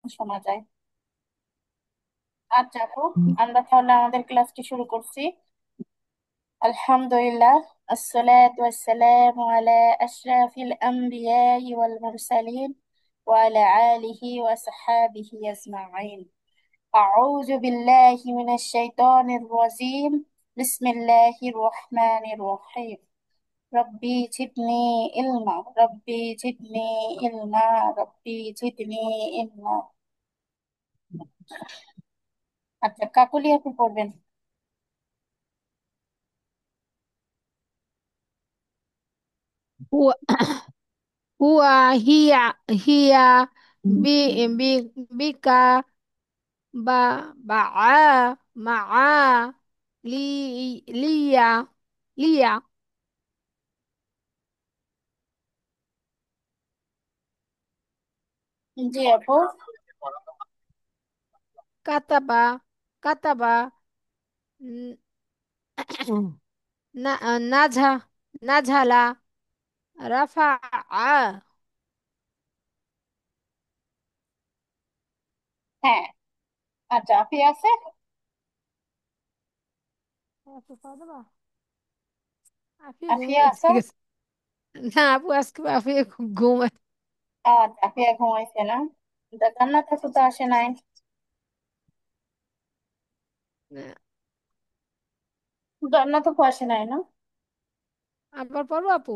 শোনা যায়। আচ্ছা আপু, আমরা তাহলে আমাদের ক্লাসটি শুরু করছি। আলহামদুলিল্লাহ, আসসালাতু ওয়াসসালামু আলা আশরাফিল আমবিয়া ওয়াল মুরসালিন ওয়া আলা আলিহি ওয়া সাহবিহি আজমাইন। আউযু বিল্লাহি মিনাশ শাইতানির রাজিম। বিসমিল্লাহির রহমানির রহিম। রব্বি জিদনি ইলমা, রব্বি জিদনি ইলমা, রব্বি জিদনি ইলমা। আচ্ছা, কাকুলি আপনি পড়বেন। هو هو هي بك مع ليا জি আপু। كتب كتب ن- نزه نزل رفع হ্যাঁ। আচ্ছা, আপনি আছে? আপনি আফিয়া ঘুমাইছে আছো? গেছে না আপু আজকে আপনি ঘুমাই আচ্ছা, আফিয়া ঘুমাইছে না? জান্নাত আপু তো আসে নাই। জান্নাত আপু আসে নাই না? আবার পড়বো আপু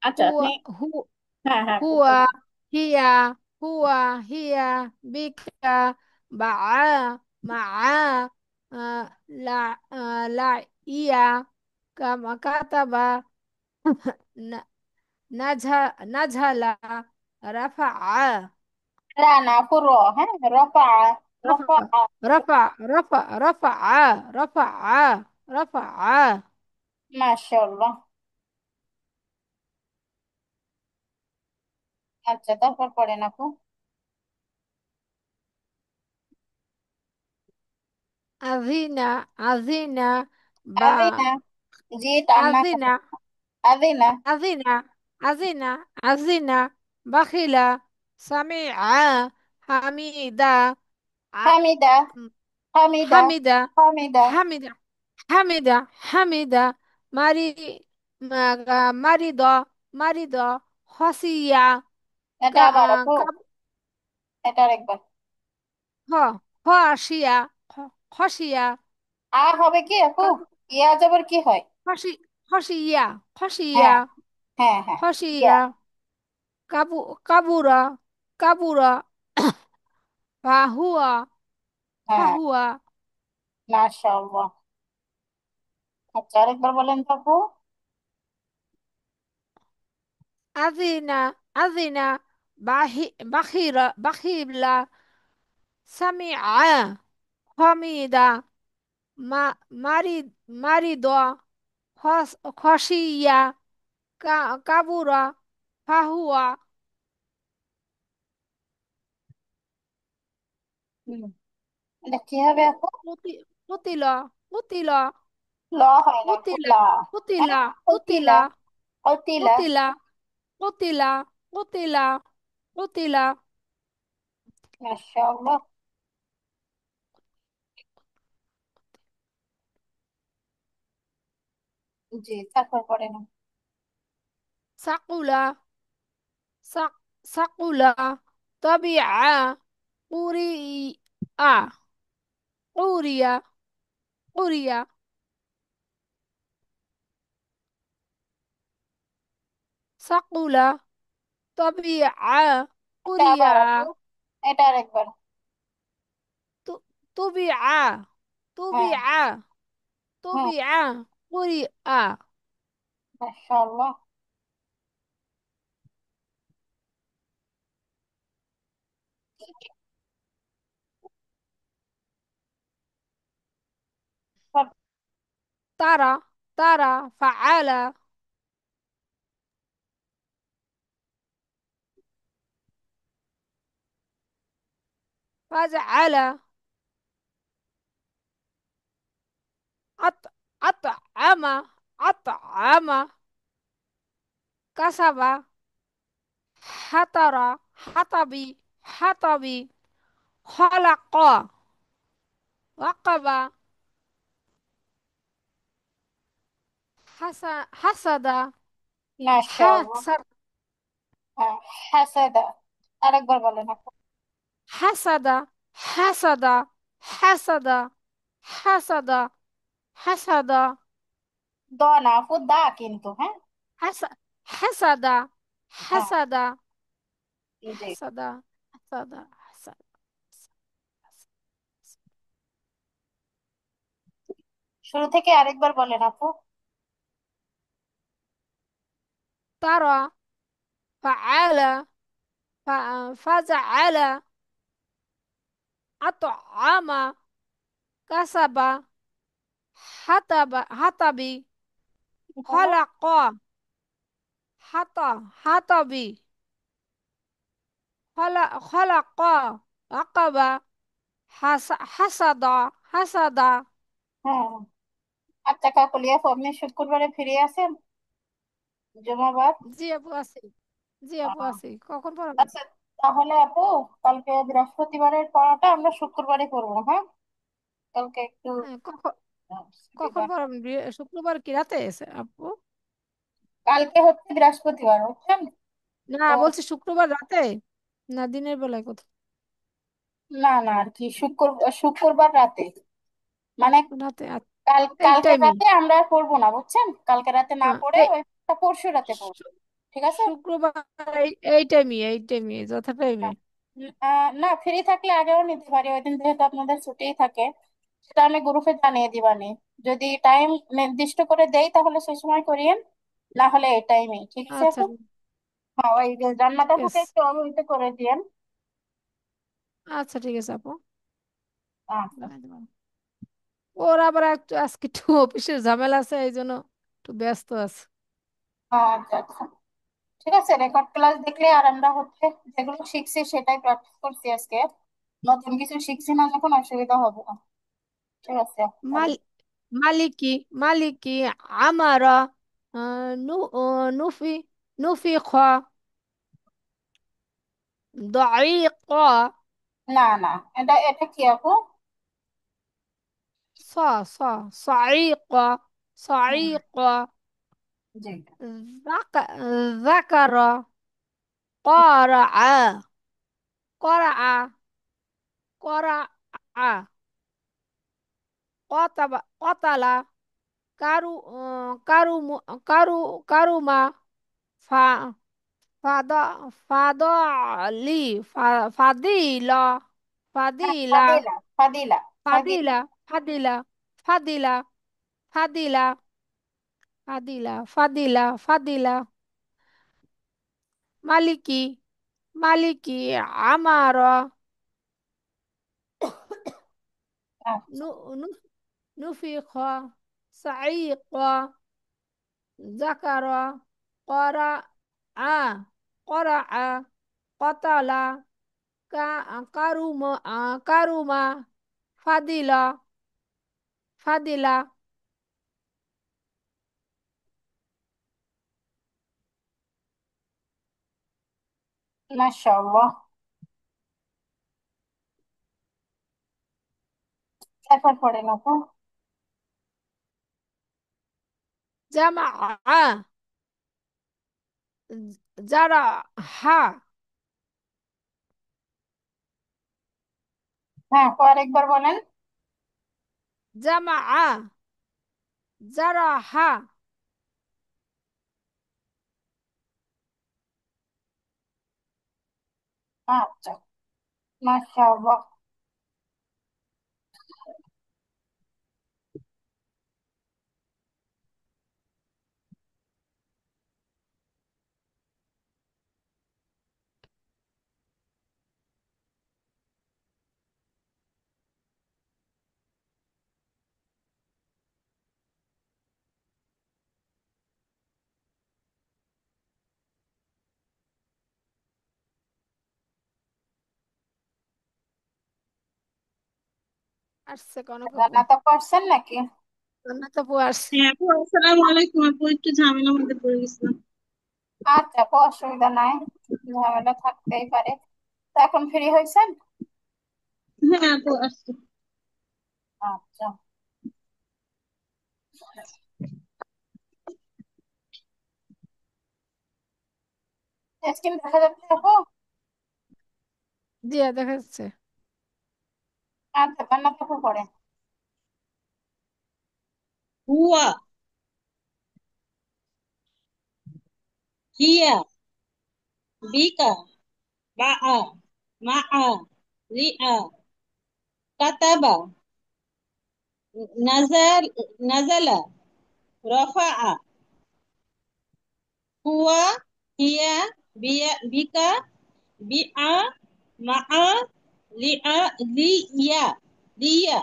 আচ্ছা হুয়া আপনি। হু হ্যাঁ হ্যাঁ আপু হুয়া বলুন। হিয়া হিয়া বিকা বাআ মাআ লা লা ইয়া কামা কাতাবা না- নাঝা নাঝালা রাফাআ রা না আপু, র। হ্যাঁ, রফা। রফা। رفع رفع মাশাআল্লাহ। আচ্ছা, তারপর পড়েন আপু। أذينا با আদিনা। জি, টান্না কেন? أذينا আদিনা। أذينا أذينا بخيلا سميعا حميدا ع- হামিদা। হামিদা। حميدا হামিদা। حميدا حميدا مري مريضة خصية এটা আবার আপু। এটা আরেকবার। خاشية خشية আ হবে কি আপু? ইয়া যাবার কি হয়? خشية হ্যাঁ خشية হ্যাঁ হ্যাঁ। ইয়া। خشية كبرة كبرة فهو হ্যাঁ। فهو মাশাআল্লাহ। আচ্ছা, আরেকবার বলেন তো আপু। أذن بخيل سمع حميدا مريض خشية كبرة فهو হুম, এটা কি হবে আপু? قتل قتل ল হয় না আপু, قتل লা। قتل হ্যাঁ, قتل কতিলা। কতিলা। قتل قتل قتل قتل মাশাআল্লাহ। জি, তারপর পড়েন। ثقل ثقل طبيعة قرية قرية قرية ثقل طبيعة এটা আবার আপু। قرية এটা আরেকবার। طبيعة হ্যাঁ। طبيعة হুম। طبيعة قرية মাশাআল্লাহ। ترى فعل فجعل أطعم أطعم كسب حطر حطبي হাতাবি, খলাক, ওয়াকাবা, হাসাদা, মাশাআল্লাহ। হাসাদ, হ্যাঁ, হাসাদা। আরেকবার বলেন আপু। হাসাদা, হাসাদা, হাসাদা, হাসাদা, হাসাদা, দ না আপু, দা কিন্তু, হ্যাঁ। হাসা হাসাদা, হ্যাঁ। হাসাদা, জি। হাসাদা, হাসাদা, হাসাদা, শুরু থেকে আরেকবার বলেন আপু। তারা, ফাআলা, ফাজাআলা, আতআমা, কাসাবা, হাতাবি, বলো। খলাকা, হাতাবি, খলাকা, আকাবা, হাসাদা। হ্যাঁ। আচ্ছা কাকলি আপু, আপনি শুক্রবারে ফিরে আসেন, জুমাবার? জি আপু আছি, জি আপু আহ, আছি, কখন পড়াবেন? আচ্ছা, তাহলে আপু কালকে বৃহস্পতিবারের পড়াটা আমরা শুক্রবারে করবো, হ্যাঁ? কালকে একটু হ্যাঁ, কখন কখন সুবিধা। পড়াবেন? শুক্রবার কি রাতে এসে আপু? কালকে হচ্ছে বৃহস্পতিবার, বুঝছেন? না, তো বলছি শুক্রবার রাতে, না দিনের বেলায় কোথাও? না না, আর কি শুক্রবার রাতে, মানে রাতে, এই কালকে টাইমেই। রাতে আমরা আর পড়বো না, বুঝছেন? কালকে রাতে না হ্যাঁ, পড়ে ওই পরশু রাতে পড়বো। শু- ঠিক আছে? শুক্রবার এই টাইমই যথা টাইমে। না, ফ্রি থাকলে আগেও নিতে পারি, ওই দিন যেহেতু আপনাদের ছুটিই থাকে। সেটা আমি গ্রুপে জানিয়ে দিবানি। যদি টাইম নির্দিষ্ট করে দেই তাহলে সেই সময় করিয়েন, না হলে এই টাইমেই। ঠিক আছে আচ্ছা, আপু? হ্যাঁ, ওই যে জান্নাত ঠিক আপুকে আছে। একটু অবহিত করে দিয়েন। আচ্ছা, ঠিক আছে আপু। আচ্ছা। ওর আবার একটু আজকে একটু অফিসের ঝামেলা আছে, এই জন্য একটু ব্যস্ত আছে। আচ্ছা আচ্ছা, ঠিক আছে। রেকর্ড ক্লাস দেখলে আর আমরা হচ্ছে যেগুলো শিখছি সেটাই প্র্যাকটিস করছি আজকে। নতুন কিছু শিখছি না, যখন অসুবিধা হবে না। ঠিক আছে মাল তাহলে। মালিকি, মালিকি, আমারা, নুফি, নুফিখ, দাইক, না না, এটা এটা কি আপু? ص صعيق، হুম, صعيق، জি। ذك ذكر، قارع، قرع، قرع، قتل، كارو، كاروم، كاروما، ف فض فضالي، فضيلة، হ্যাঁ, فضيلة، ফাদিলা ফাদিলা ফাদিলা। فضيلة، فضيلة، فضيلة، فضيلة، فضيلة، فضيلة، فضيلة، মালিকি, মালিকি, আমারা, আচ্ছা। নু নু নুফিখ, সাইক, জাকারা, করা, আ করা, কতালা, কারুমা, কারুমা, ফাদিলা, ফাদিলা। মাশাআল্লাহ। তারপর পড়েন আপু। জামা, যারা, হা, হ্যাঁ আপু, আরেকবার বলেন। জামা, যারা, হা, আচ্ছা, মাশাআল্লাহ। আসছে কনক আপু, জান্নাত আপু আসছেন নাকি? জান্নাত আপু আসছে। হ্যাঁ আপু, আসসালামু আলাইকুম আপু, একটু ঝামেলার মধ্যে পড়ে গেছিলাম। আচ্ছা আপু, অসুবিধা নাই, ঝামেলা থাকতেই পারে। তা এখন ফ্রি হয়েছেন? হ্যাঁ আপু আসছে। আচ্ছা, স্ক্রিন দেখা যাচ্ছে আপু? জি দেখা যাচ্ছে। আচ্ছা, জান্নাত আপু পড়েন। হুয়া, হিয়া, বিকা, বাআ, মাআ, রিআ, কাতাবা, নাজাল, নাজালা, রাফাআ, হুয়া, হিয়া, বিকা, বিআ, মাআ, রিআ, লিয়া, লিয়া,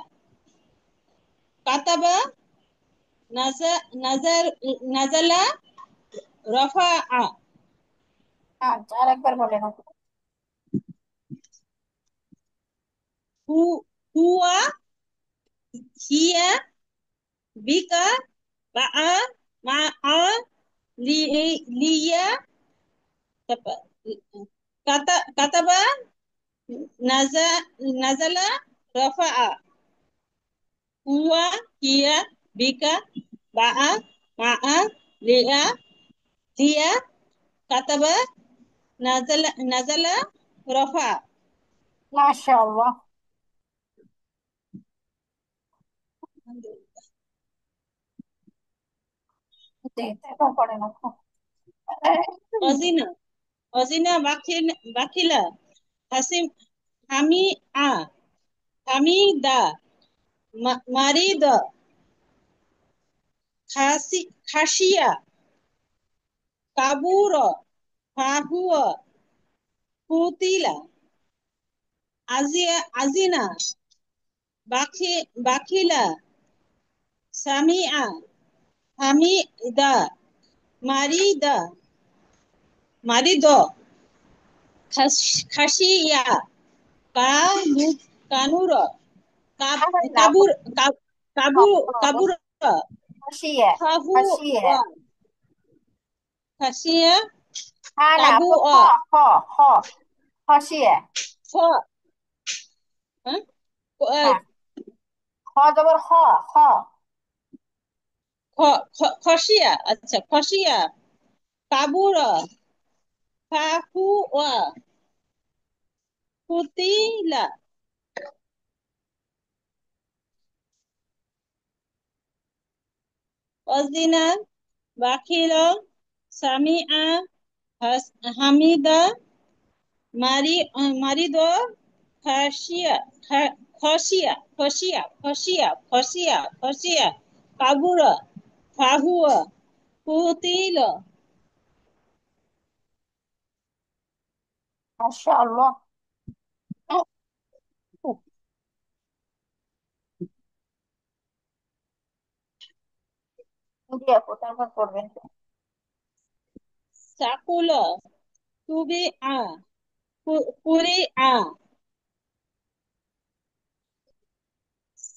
কাতাবা, নাজার, নাজালা, রাফাআ। আচ্ছা, আরেকবার বলেন আপু। হু, হুয়া, হিয়া, বিকা, বাআ, মাআ, লিয়া, কাতাবা, নাজা, নাজালা, রাফাআ। হুয়া, হিয়া, বিকা, বাআ, মাআ, লিয়া, লিয়া, কাতাবা, নাজালা, রাফাআ। মাশাআল্লাহ। জি, এখন পড়েন আপু। অজিনা, অজিনা, বাকিলা, হাসিম, হামি আ, হামিদা, মারিদ, খাসিয়া, কাবুর, ফাহুয়া, কুতিলা, আজিনা, বাখিলা, সামিআ, হামিদা, মারিদা, মারিদ, খাসিয়া, কানু, কানুর, আরে না আপু, কাবুর, কাবু, কাবুর, হাসিয়ে, ফাহু, হাসিয়ে। খাসিয়া, হ্যাঁ না কাবু, আপু, হ, হ, হ, হাসিয়ে। ফ, হ্যাঁ, হ্যাঁ, হ জবর হ, হ। খসিয়া, আচ্ছা খসিয়া, কাবুরা, ফাহুয়া, কুতিলা, অজিনা, বাখিলা, সামিআ, হামিদা, মারিদ, খাসিয়া, খসিয়া, কাবুরা, ফাহুয়া, কুতিলা। মাশাআল্লাহ। জি আপু, তারপর পড়বেন। সাকুলা, তুবি আ, পুরি আ,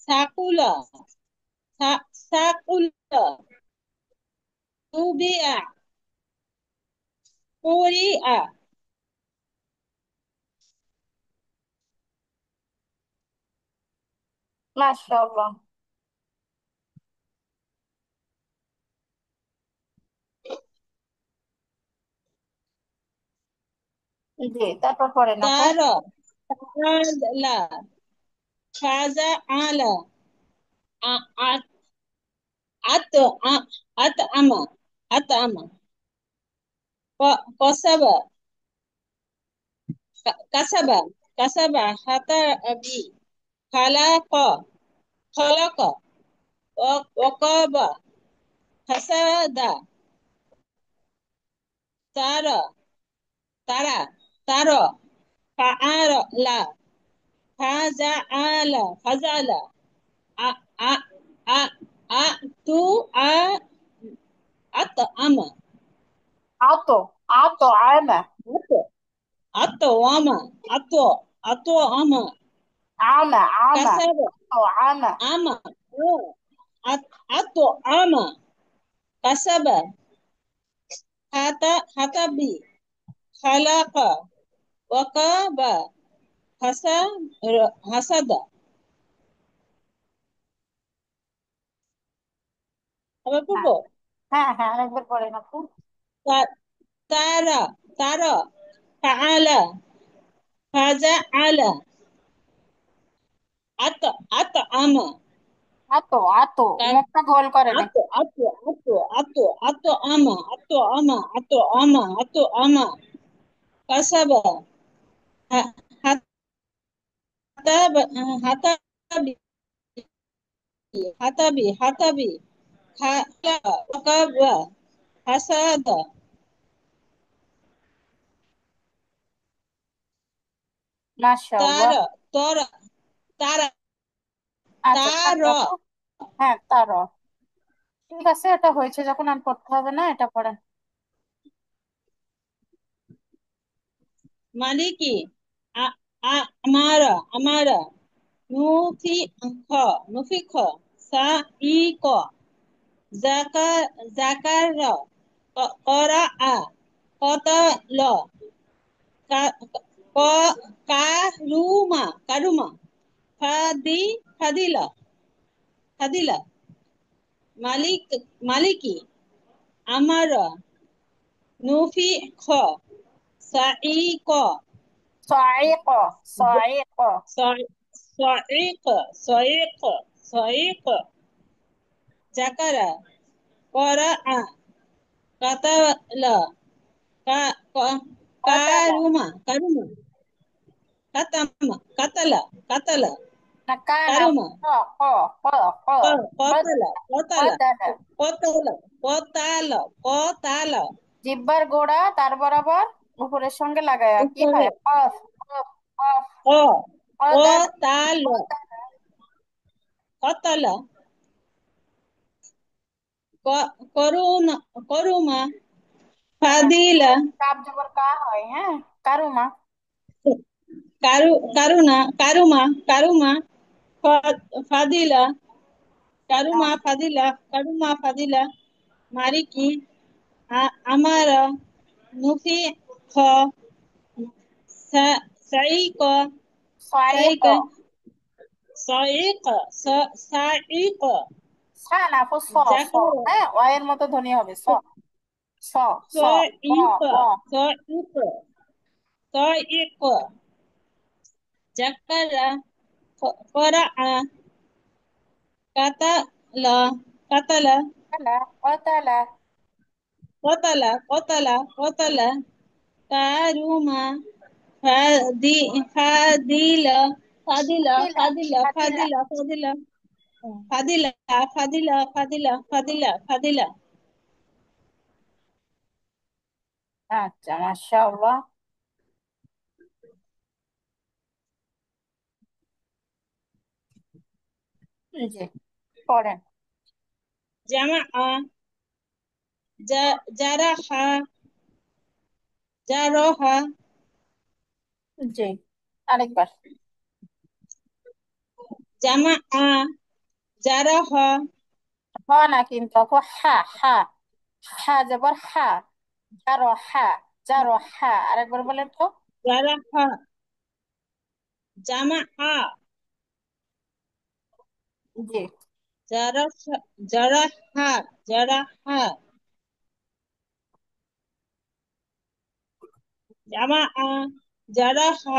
সাকুলা, সাকুলা, তুবি আ, পুরি আ। মাশাআল্লাহ। জি, তারপর পড়েন আপু। তার, লা, ফাজা আলা, আ- আ- আত, আত আমা, আত আমা, কসাবা, কাসাবা, কাসাবা, হাতা বি, খালাক, খলক, ওকাবা, হাসাদা, তার, তারা, তার, ফাআর লা, ফাজা আলা, ফাজালা, আ আ আ আ তু আ আত আমা, আতো, আতো আমা, আত আমা, আত, আত আমা, আমা, আমা, কাসাবা, আতো আমা। আমা, আত আমা, কাসাবা, হাতাবি, খালাকা, ওয়াকাবা হাসা হাসাদা। আবার হ্যাঁ পড়বো। হ্যাঁ হ্যাঁ, আরেকবার পড়েন আপু। তা- তারা তারা ফাআলা ফাজাআলা আত আত আমা আতো আতো, তার মুখটা গোল করে আত নাকি? আত আত আত আত আমা আত আমা আত আমা আত আমা কাসাবা হা- হাতাব হাতাবি হাতাবি খালা ওয়াকাবা হাসাদা মাশাআল্লাহ। তারা তরা তারা আচ্ছা থাক তারা আপু। হ্যাঁ তার, ঠিক আছে, এটা হয়েছে যখন আর পড়তে হবে না, এটা পড়েন। মালিকি আ আমারা আমারা নুফিখ নুফিখ সাইক জাকা জাকার করা কতাল কা- কারুমা ফাদি ফাদিলা ফাদিলা মালিক মালিকি আমারা নুফিখ সাইক সাইক, সাইক। সাইক সাইক সাইক জাকারা করা কাতালা কা- কা- কতালা, কারুমা কাতালা কাতালা না কানা, কারুমা ক ক ক ক কতালা কতালা কতালা। কতালা কতালা কতালা জিহ্বার গোড়া তার বরাবর উপরের সঙ্গে লাগায়া কি উপরে হয়? কফ কফ কফ। ক কদালা, কতালা কদালা। কতালা করুণা করুমা হ্যাঁ, ফাদিলা কাপ জবর কা হয়, হ্যাঁ। কারুমা। কারুমা ফাদিলা হ্যাঁ, কারুমা ফাদিলা মারিকি আমারা নুফি খ সাইক সাইক। সাইক সাইক সাইক সা না আপু, স। স, জাকার হ্যাঁ, অ এর মতো ধ্বনি হবে, স। স। স। ক সাইক ক। সাইক সাইক জাকারা করা কাতালা কাতালা কতালা, কতালা। কতালা কারুমা ফাদি ফাদিলা ফাদিলা ফাদিলা, ফাদিলা ফাদিলা। ফাদিলা ফাদিলা হুম। ফাদিলা ফাদিলা ফাদিলা ফাদিলা ফাদিলা আচ্ছা, মাশাআল্লাহ। জি, পড়েন। জামা জারাহা জারহা জি, আরেকবার। জামা জারাহা হ না কিন্তু আপু, হা হা। হা জবর হা। জারো হা, জারো হা, আরেকবার বলেন তো। জারাহা জামা জি। জারাহা জারাহা জারাহা জামা জারাহা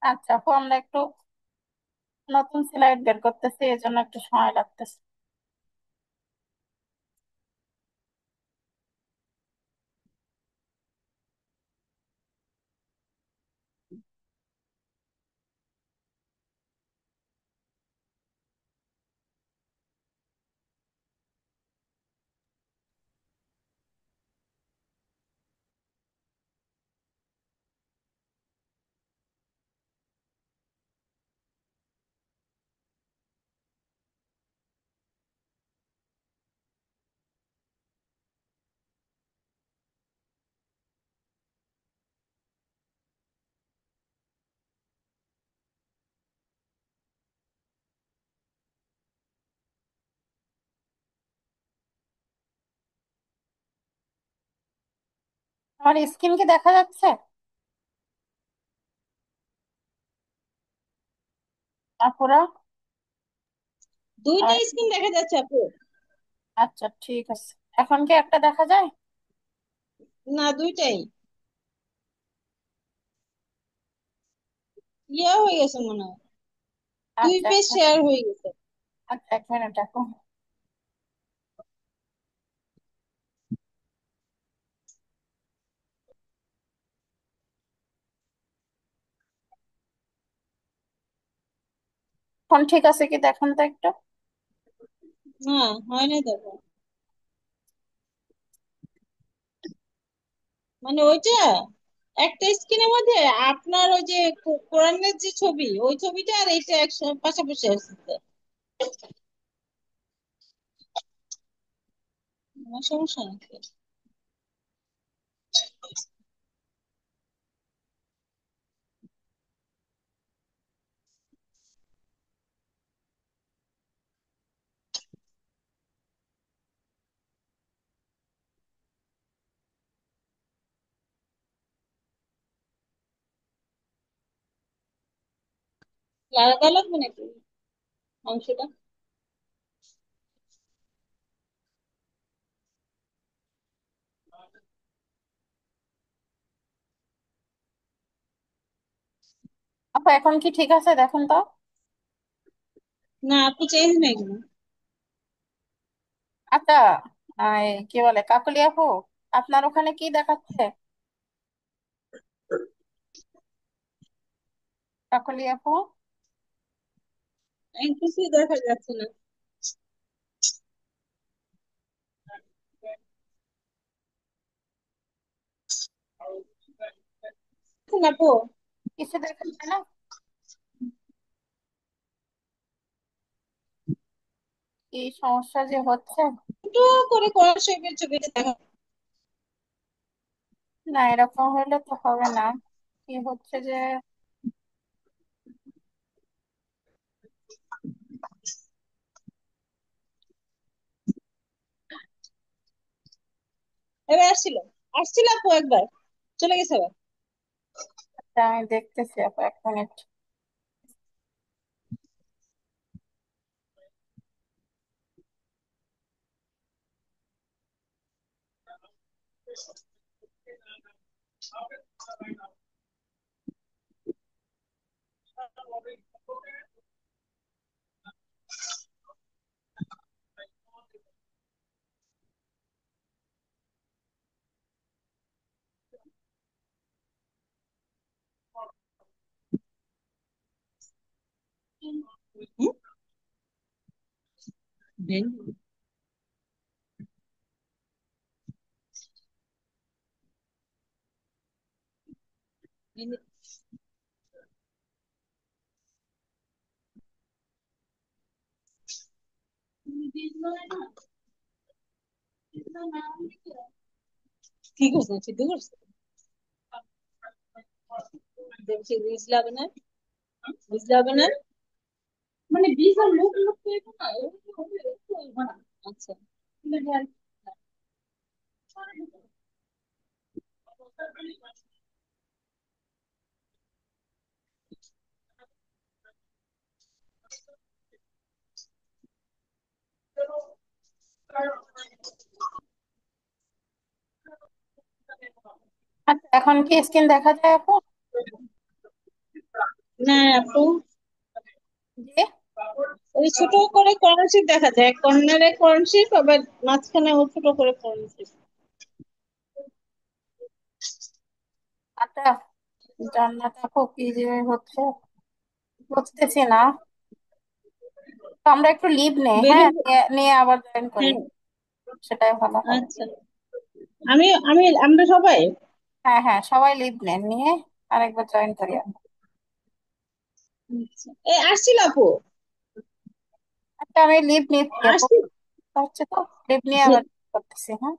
আচ্ছা আপু, আমরা একটু নতুন স্লাইড বের করতেছি, এই জন্য একটু সময় লাগতেছে। আমার স্কিন কি দেখা যাচ্ছে আপুরা? দুইটা আমার, স্ক্রিন দেখা যাচ্ছে আপু। আচ্ছা ঠিক আছে। এখন কি একটা দেখা যায়? না, দুইটাই ইয়া হয়ে গেছে মনে হয়, দুই আচ্ছা পেজ আচ্ছা শেয়ার হয়ে গেছে। আচ্ছা, 1 মিনিট এখন। এখন ঠিক আছে কি দেখুন তো একটু। না, হয় নাই দেখো, মানে ওইটা একটা স্ক্রিনের মধ্যে আপনার ওই যে কোরআনের যে ছবি, ওই ছবিটা আর এইটা একসাথে পাশাপাশি আসছে। আমার সমস্যা নাকি? আলাদা লাগবে নাকি অংশটা? আপু এখন কি ঠিক আছে দেখুন তো। না আপু, চেঞ্জ নাই কোনো। আচ্ছা, কি বলে কাকলি আপু, আপনার ওখানে কি দেখাচ্ছে? কাকলি আপু, আমি কিছুই দেখা যাচ্ছে না। দেখুন আপু, কিছু দেখাচ্ছে না? কি সমস্যা যে হচ্ছে! একটু করে কোরআন শরীফের ছবিটা দেখা। না, এরকম হলে তো হবে না। কি হচ্ছে যে, এবার আসছিল, আসছিল আপু একবার, চলে গেছে আবার। আচ্ছা, আমি দেখতেছি আপু, 1 মিনিট। হুম? কি করছে, সিদ্ধ করছে? দেখছি বীজ লাগে না, বীজ লাগে না, মানে বীজ আর লোক লোক করবো না, এরকম হবে, এরকম হবে না। আচ্ছা। আচ্ছা, এখন কি স্ক্রিন দেখা যায় আপু? না আপু, জি। ওই ছোট করে কর্নশিপ দেখা যায়, কর্নারে কর্নশিপ, আবার মাঝখানে ও ছোট করে কর্নশিপ। আচ্ছা, জান্নাত আপু কি যে হচ্ছে বুঝতেছি না। তো আমরা একটু লিভ নেই, হ্যাঁ, বেলুন। নিয়ে নিয়ে আবার জয়েন করি, হ্যাঁ, সেটাই ভালো হবে। আচ্ছা। আমরা সবাই। হ্যাঁ হ্যাঁ, সবাই লিভ নেন, নিয়ে আরেকবার জয়েন করি আমরা। আচ্ছা, এই আসছিল আপু, আচ্ছা, আমি লিভ নিচ্ছি আপু। আসছি। হচ্ছে তো, লিভ নিয়ে আবার করতেছি, হ্যাঁ।